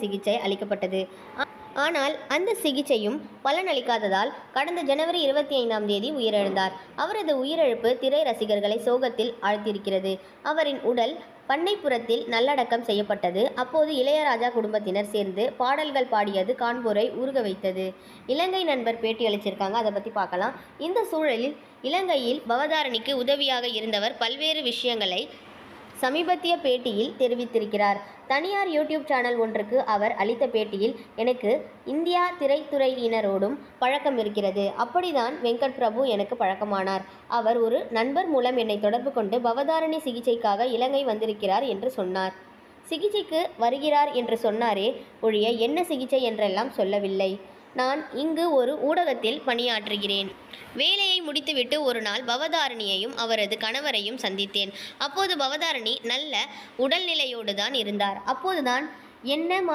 சிகிச்சை அளிக்கப்பட்டது. ஆனால் அந்த சிகிச்சையும் பலனளிக்காததால் கடந்த ஜனவரி 25ஆம் தேதி உயிரிழந்தார். அவரது உயிரிழப்பு திரை ரசிகர்களை சோகத்தில் ஆழ்த்தியிருக்கிறது. அவரின் உடல் பண்ணைப்புறத்தில் நல்லடக்கம் செய்யப்பட்டது. அப்போது இளையராஜா குடும்பத்தினர் சேர்ந்து பாடல்கள் பாடியது காண்போரை உருக வைத்தது. இலங்கை நண்பர் பேட்டி அளிச்சிருக்காங்க, அதை பற்றி பார்க்கலாம். இந்த சூழலில் இலங்கையில் பவதாரணிக்கு உதவியாக இருந்தவர் பல்வேறு விஷயங்களை சமீபத்திய பேட்டியில் தெரிவித்திருக்கிறார். தனியார் யூடியூப் சேனல் ஒன்றுக்கு அவர் அளித்த பேட்டியில், எனக்கு இந்தியா திரைத்துறையினரோடும் பழக்கம் இருக்கிறது. அப்படிதான் வெங்கட் பிரபு எனக்கு பழக்கமானார். அவர் ஒரு நண்பர் மூலம் என்னை தொடர்பு கொண்டு பவதாரணி சிகிச்சைக்காக இலங்கை வந்திருக்கிறார் என்று சொன்னார். சிகிச்சைக்கு வருகிறார் என்று சொன்னாரே ஒழிய என்ன சிகிச்சை என்றெல்லாம் சொல்லவில்லை. நான் இங்கு ஒரு ஊடகத்தில் பணியாற்றுகிறேன். வேலையை முடித்துவிட்டு ஒரு நாள் பவதாரணியையும் அவரது கணவரையும் சந்தித்தேன். அப்போது பவதாரணி நல்ல உடல்நிலையோடு தான் இருந்தார். அப்போதுதான் என்ன